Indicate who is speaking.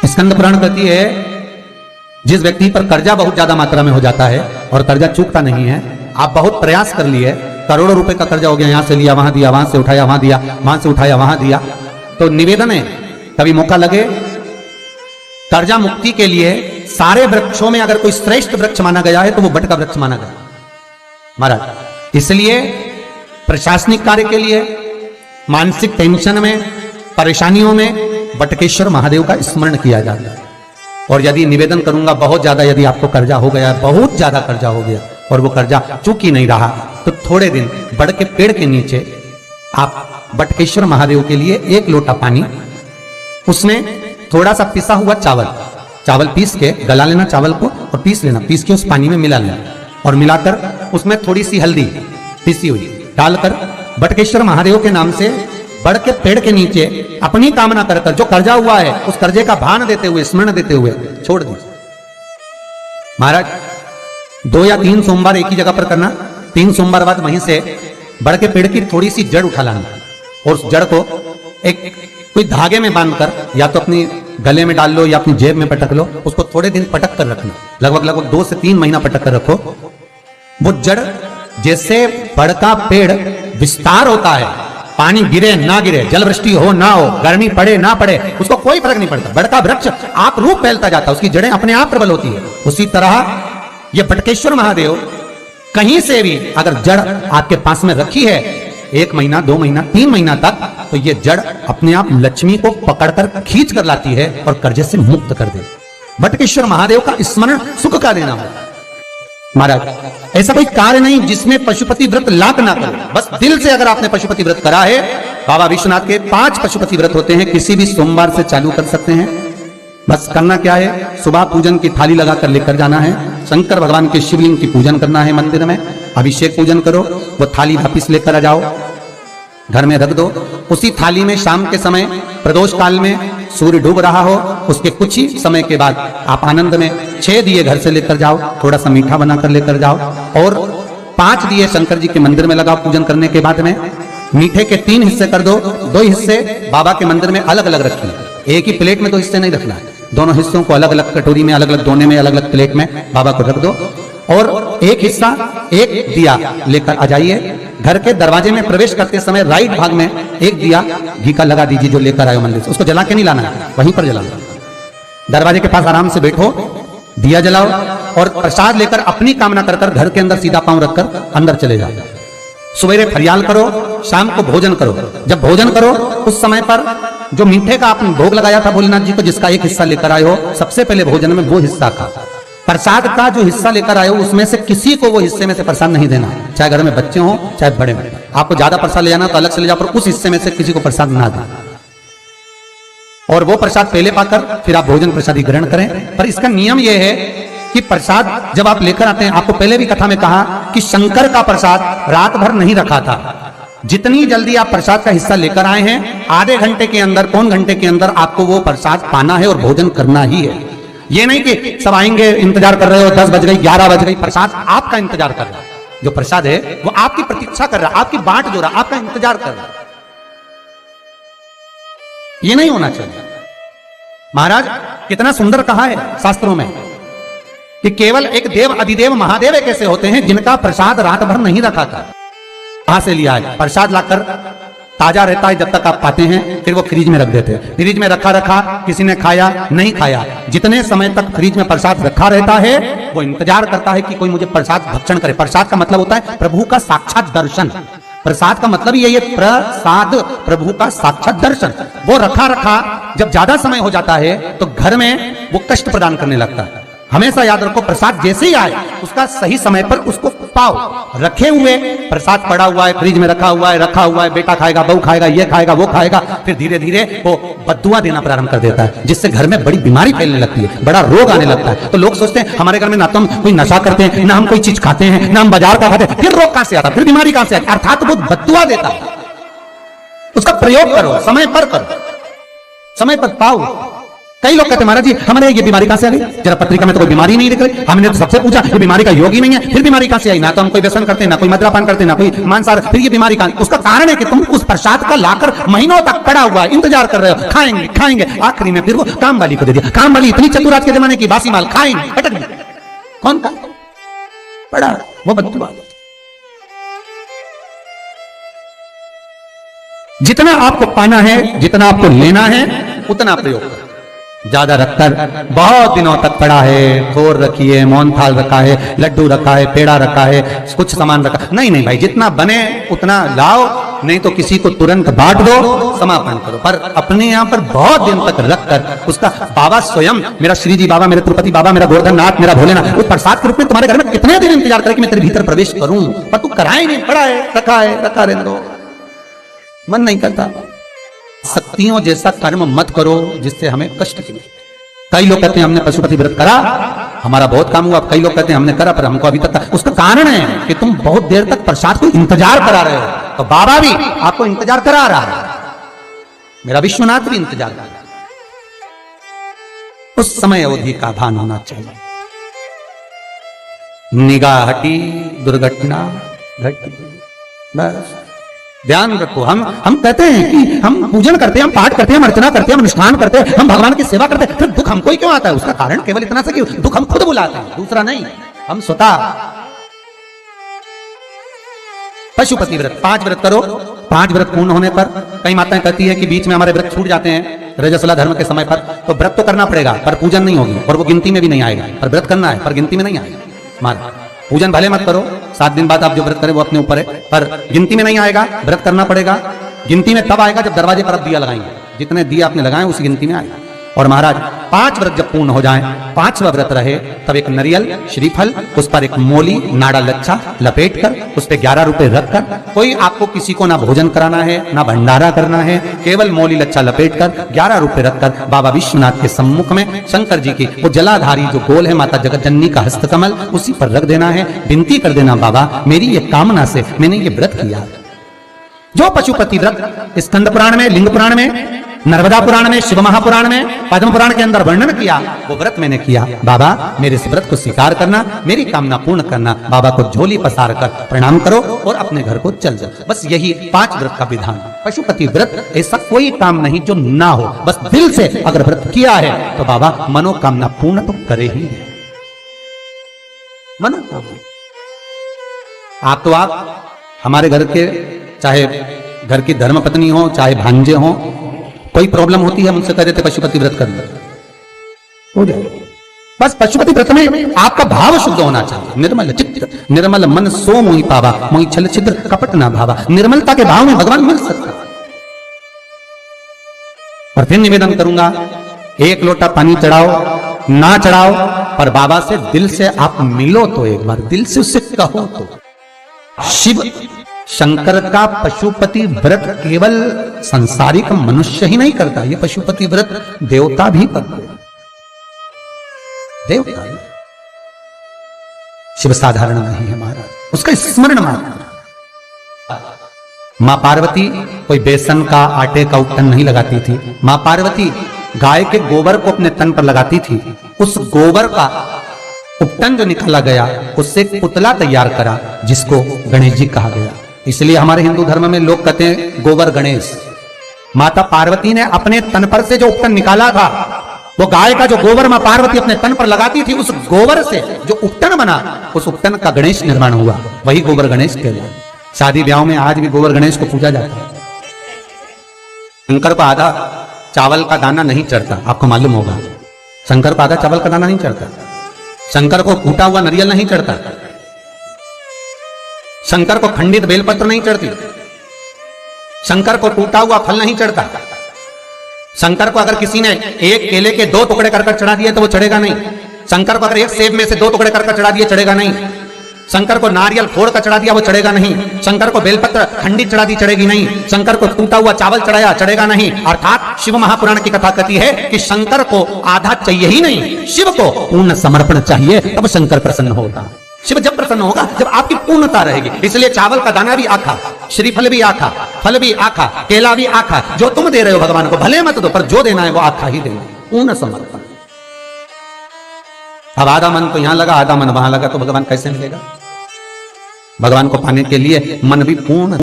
Speaker 1: स्कंद पुराण कहती है जिस व्यक्ति पर कर्जा बहुत ज्यादा मात्रा में हो जाता है और कर्जा चूकता नहीं है, आप बहुत प्रयास कर लिए, करोड़ों रुपए का कर्जा हो गया, यहां से लिया वहां दिया, वहां से उठाया वहां दिया, वहां से उठाया वहां दिया, तो निवेदन है कभी मौका लगे कर्जा मुक्ति के लिए सारे वृक्षों में अगर कोई श्रेष्ठ वृक्ष माना गया है तो वो बट का वृक्ष माना गया महाराज। इसलिए प्रशासनिक कार्य के लिए, मानसिक टेंशन में, परेशानियों में बटकेश्वर महादेव का स्मरण किया जाता है। और यदि निवेदन करूंगा बहुत ज्यादा, यदि आपको कर्जा हो गया, बहुत ज्यादा कर्जा हो गया और वो कर्जा चूक ही नहीं रहा, तो थोड़े दिन बड़ के पेड़ के नीचे आप बटकेश्वर महादेव के लिए 1 लोटा पानी, उसमें थोड़ा सा पिसा हुआ चावल पीस के गला लेना, चावल को और पीस लेना, पीस के उस पानी में मिला लेना और मिलाकर उसमें थोड़ी सी हल्दी पीसी हुई डालकर बटकेश्वर महादेव के नाम से बड़ के पेड़ के नीचे अपनी कामना कर जो कर्जा हुआ है उस कर्जे का भान देते हुए, स्मरण देते हुए छोड़ दीजिए महाराज। 2 या 3 सोमवार एक ही जगह पर करना, 3 सोमवार बाद वहीं से बड़ के पेड़ की थोड़ी सी जड़ उठा लाना और उस जड़ को एक कोई धागे में बांधकर या तो अपनी गले में डाल लो या अपनी जेब में पटक लो, उसको थोड़े दिन पटक कर रखना, लगभग 2 से 3 महीना पटक कर रखो। वो जड़ जैसे बड़ का पेड़ विस्तार होता है, पानी गिरे ना गिरे, जल वृष्टि हो ना हो, गर्मी पड़े ना पड़े, उसको कोई फर्क नहीं पड़ता, बड़ का वृक्ष आप रूप फैलता जाता है, उसकी जड़ें अपने आप प्रबल होती है। उसी तरह ये बटकेश्वर महादेव कहीं से भी अगर जड़ आपके पास में रखी है 1 महीना 2 महीना 3 महीना तक, तो ये जड़ अपने आप लक्ष्मी को पकड़कर खींच कर लाती है और कर्जे से मुक्त कर दे। बटकेश्वर महादेव का स्मरण सुख का देना हो महाराज। ऐसा कोई कार्य नहीं जिसमें पशुपति व्रत लाख ना करो, बस दिल से अगर आपने पशुपति व्रत करा है, बाबा विश्वनाथ के 5 पशुपति व्रत होते हैं, किसी भी सोमवार से चालू कर सकते हैं। बस करना क्या है, सुबह पूजन की थाली लगाकर लेकर जाना है, शंकर भगवान के शिवलिंग की पूजन करना है, मंदिर में अभिषेक पूजन करो, वो थाली वापिस लेकर आ जाओ, घर में रख दो। उसी थाली में शाम के समय प्रदोष काल में सूर्य डूब रहा हो, उसके कुछ ही समय के बाद आप आनंद में 6 दिए घर से लेकर जाओ, थोड़ा सा मीठा बनाकर लेकर जाओ और 5 दिए शंकर जी के मंदिर में लगाओ। पूजन करने के बाद में मीठे के 3 हिस्से कर दो, 2 हिस्से बाबा के मंदिर में अलग अलग रखिए, एक ही प्लेट में 2 हिस्से नहीं रखना है, दोनों हिस्सों को अलग अलग कटोरी में, अलग अलग दोने में, अलग अलग प्लेट में बाबा को रख दो और एक हिस्सा, एक दिया लेकर आ जाइए। घर के दरवाजे में प्रवेश करते समय राइट भाग में एक दिया घी का लगा दीजिए जो लेकर आए मंदिर से, उसको जला के नहीं लाना है, वहीं पर जलाना। दरवाजे के पास आराम से बैठो, दिया जलाओ और प्रसाद लेकर अपनी कामना कर कर घर के अंदर सीधा पांव रखकर अंदर चले जाओ। सवेरे फरियाल करो, शाम को भोजन करो। जब भोजन करो उस समय पर जो मीठे का आपने भोग लगाया था भोलेनाथ जी को, जिसका एक हिस्सा लेकर आए हो, सबसे पहले भोजन में वो हिस्सा खा। प्रसाद का जो हिस्सा लेकर आए हो उसमें से किसी को वो हिस्से में से प्रसाद नहीं देना, चाहे घर में बच्चे हों चाहे बड़े हों। आपको ज्यादा प्रसाद ले जाना तो अलग से ले जाओ, पर उस हिस्से में से किसी को प्रसाद ना दें और वो प्रसाद पहले पाकर फिर आप भोजन प्रसादी ग्रहण करें। पर इसका नियम यह है कि प्रसाद जब आप लेकर आते हैं, आपको पहले भी कथा में कहा कि शंकर का प्रसाद रात भर नहीं रखा था। जितनी जल्दी आप प्रसाद का हिस्सा लेकर आए हैं, आधे घंटे के अंदर, पौन घंटे के अंदर आपको वो प्रसाद पाना है और भोजन करना ही है। ये नहीं कि सब आएंगे, इंतजार कर रहे हो, 10 बज गई 11 बज गई, प्रसाद आपका इंतजार कर रहा है। जो प्रसाद है वो आपकी प्रतीक्षा कर रहा है, आपकी बाट जो रहा, आपका इंतजार कर रहा है। ये नहीं होना चाहिए महाराज। कितना सुंदर कहा है शास्त्रों में कि केवल एक देव अधिदेव महादेव कैसे होते हैं जिनका प्रसाद रात भर नहीं रखा था। कहां से लिया है? प्रसाद लाकर ताजा रहता है जब तक आप पाते हैं, फिर वो फ्रिज में रख देते हैं। फ्रिज में रखा किसी ने खाया नहीं खाया, जितने समय तक फ्रिज में प्रसाद रखा रहता है वो इंतजार करता है कि कोई मुझे प्रसाद भक्षण करे। प्रसाद का मतलब होता है प्रभु का साक्षात दर्शन। प्रसाद का मतलब यही है, प्रसाद प्रभु का साक्षात दर्शन। वो रखा जब ज्यादा समय हो जाता है तो घर में वो कष्ट प्रदान करने लगता है। हमेशा याद रखो, प्रसाद जैसे ही आए उसका सही समय पर उसको पाओ। रखे हुए प्रसाद पड़ा हुआ है, फ्रिज में रखा हुआ है, बेटा खाएगा, बहू खाएगा, ये खाएगा, वो खाएगा, फिर धीरे धीरे वो बद्दुआ देना प्रारंभ कर देता है, जिससे घर में बड़ी बीमारी फैलने लगती है, बड़ा रोग आने लगता है। तो लोग सोचते हैं हमारे घर में ना तो हम कोई नशा करते हैं, ना हम कोई चीज खाते हैं, ना हम बाजार का खाते हैं, फिर रोग कहां से आता, फिर बीमारी कहां से आती? अर्थात वो बद्दुआ देता है। उसका प्रयोग करो, समय पर करो, समय पर पाओ, कई लोग कहते हैं महाराज जी हमारे ये बीमारी कहां से आ गई, जरा पत्रिका में तो कोई बीमारी नहीं दिख रही, हमने तो सबसे पूछा ये बीमारी का योग ही नहीं है, फिर बीमारी कहां से आई, ना तो हम कोई व्यसन करते, ना कोई मद्यपान करते, ना कोई मांसाहार, फिर ये बीमारी कहां। उसका कारण है कि तुम उस प्रसाद का लाकर महीनों तक पड़ा हुआ इंतजार कर रहे हो, खाएंगे खाएंगे, आखिरी में फिर वो काम वाली को दे दिया। काम वाली इतनी चतुर आज के जमाने की, बासी माल खाएंगे अटक गई, कौन का पड़ा वो बददुआ। जितना आपको पाना है, जितना आपको लेना है, उतना प्रयोग करो। ज्यादा रखकर बहुत दिनों तक पड़ा है, खोर रखी है, मोहनथाल रखा है, लड्डू रखा है, पेड़ा रखा है, कुछ सामान रखा, नहीं नहीं भाई, जितना बने उतना लाओ, नहीं तो किसी को तुरंत बांट दो, समापन करो। पर अपने यहाँ पर बहुत दिन तक रखकर उसका बाबा स्वयं, मेरा श्री जी बाबा, मेरे तिरुपति बाबा, मेरा गोवर्धन नाथ, मेरा भोलेनाथ, उस प्रसाद के रूप में तुम्हारे घर में कितने दिन इंतजार करे कि मैं तेरे भीतर प्रवेश करूं, पर तू कराए नहीं, पड़ा है, रखा रहने दो, मन नहीं करता। शक्तियों जैसा कर्म मत करो जिससे हमें कष्ट मिले। कई लोग कहते हैं हमने पशुपति व्रत करा, हमारा बहुत काम हुआ, कई लोग कहते हैं हमने करा पर हमको अभी तक, उसका कारण है कि तुम बहुत देर तक प्रसाद को इंतजार करा रहे हो, तो बाबा भी आपको इंतजार करा रहा है, मेरा विश्वनाथ भी इंतजार कर रहा है। उस समय अवधि का भान होना चाहिए। निगाह हटी, दुर्घटना घटी, बस ध्यान रखो। हम कहते हैं कि हम पूजन करते हैं, हम पाठ करते हैं, हम अर्चना करते हैं, हम अनुष्ठान करते हैं, हम भगवान की सेवा करते हैं, फिर दुख हमको ही क्यों आता है? उसका कारण केवल इतना सा कि दुख हम खुद बुलाते हैं, दूसरा नहीं। हम स्वतः पशुपति व्रत 5 व्रत करो। 5 व्रत पूर्ण होने पर कई माताएं कहती है कि बीच में हमारे व्रत छूट जाते हैं रजस्वला धर्म के समय पर, तो व्रत तो करना पड़ेगा पर पूजन नहीं होगी और वो गिनती में भी नहीं आएगा, पर व्रत करना है पर गिनती में नहीं आएगा। मार पूजन भले मत करो, 7 दिन बाद आप जो व्रत करें वो अपने ऊपर है, पर गिनती में नहीं आएगा, व्रत करना पड़ेगा। गिनती में तब आएगा जब दरवाजे पर आप दिया लगाएंगे, जितने दिया आपने लगाए उसी गिनती में आएगा। और महाराज 5 व्रत जब पूर्ण हो जाएं, 5वां व्रत रहे, तब एक नरियल श्रीफल, उस पर एक मोली नाड़ा लच्छा लपेट कर, उस पर 11 रुपए रखकर, कोई आपको किसी को ना भोजन कराना है ना भंडारा करना है, केवल मोली लच्छा लपेट कर 11 रुपए रखकर बाबा विश्वनाथ के सम्मुख में शंकर जी की वो जलाधारी जो गोल है माता जगत जननी का हस्तकमल, उसी पर रख देना है। विनती कर देना, बाबा मेरी ये कामना से मैंने ये व्रत किया। जो पशुपति व्रत स्कंद पुराण में, लिंग पुराण में, नर्मदा पुराण में, शिव महापुराण में, पद्म पुराण के अंदर वर्णन किया, वो व्रत मैंने किया। बाबा मेरे इस व्रत को स्वीकार करना, मेरी कामना पूर्ण करना। बाबा को झोली पसार कर प्रणाम करो और अपने घर को चल जाओ। बस यही 5 व्रत का विधान। पशुपति व्रत ऐसा कोई काम नहीं जो ना हो, बस दिल से अगर व्रत किया है तो बाबा मनोकामना पूर्ण तो करे ही है। मनोकामना आप हमारे घर के, चाहे घर की धर्मपत्नी हो, चाहे भांजे हो, कोई प्रॉब्लम होती है मुझसे कह देते पशुपति व्रत कर हो जाए। बस पशुपति व्रत में आपका भाव शुद्ध होना चाहिए। निर्मल चित्त निर्मल मन सो मोहि पावा, मोहि छल छिद्र कपट ना भावा। निर्मलता के भाव में भगवान मिल सकता है। और फिर निवेदन करूंगा, 1 लोटा पानी चढ़ाओ ना चढ़ाओ, पर बाबा से दिल से आप मिलो तो एक बार, दिल से उससे कहो तो। शिव शंकर का पशुपति व्रत केवल संसारिक मनुष्य ही नहीं करता, ये पशुपति व्रत देवता भी करते हैं। देवता शिव साधारण नहीं है महाराज, उसका स्मरण मात्र। मां पार्वती कोई बेसन का, आटे का उपटन नहीं लगाती थी। मां पार्वती गाय के गोबर को अपने तन पर लगाती थी। उस गोबर का उपटन जो निकाला गया, उससे एक पुतला तैयार करा जिसको गणेश जी कहा गया। इसलिए हमारे हिंदू धर्म में लोग कहते हैं गोबर गणेश। माता पार्वती ने अपने तन पर से जो उपटन निकाला था, वो गाय का जो गोबर मां पार्वती अपने तन पर लगाती थी, उस गोबर से जो उपटन बना, उस उपटन का गणेश निर्माण हुआ, वही गोबर गणेश कहलाता है। शादी ब्याह में आज भी गोबर गणेश को पूजा जाता है। शंकर को आधा चावल का दाना नहीं चढ़ता, आपको मालूम होगा। शंकर को आधा चावल का दाना नहीं चढ़ता। शंकर को फूटा हुआ नारियल नहीं चढ़ता। शंकर को खंडित बेलपत्र नहीं चढ़ती। शंकर को टूटा हुआ फल नहीं चढ़ता। शंकर को अगर किसी ने एक केले के 2 टुकड़े कर चढ़ा दिए तो वो चढ़ेगा नहीं। शंकर को अगर एक सेब में से 2 टुकड़े कर चढ़ा दिए, चढ़ेगा नहीं। शंकर को नारियल फोड़ कर चढ़ा दिया, वो चढ़ेगा नहीं। शंकर को बेलपत्र खंडित चढ़ा दी, चढ़ेगी नहीं। शंकर को टूटा हुआ चावल चढ़ाया, चढ़ेगा नहीं। अर्थात शिव महापुराण की कथा कहती है कि शंकर को आधा चाहिए ही नहीं, शिव को पूर्ण समर्पण चाहिए, तब शंकर प्रसन्न होगा। शिव जब प्रसन्न होगा जब आपकी पूर्णता रहेगी। इसलिए चावल का दाना भी आखा, श्रीफल भी आखा, फल भी आखा, केला भी आखा। जो तुम दे रहे हो भगवान को भले मत दो, पर जो देना है वो आखा ही देना, पूर्ण समर्पण। अब आधा मन तो यहां लगा, आधा मन वहां लगा, तो भगवान कैसे मिलेगा? भगवान को पाने के लिए मन भी पूर्ण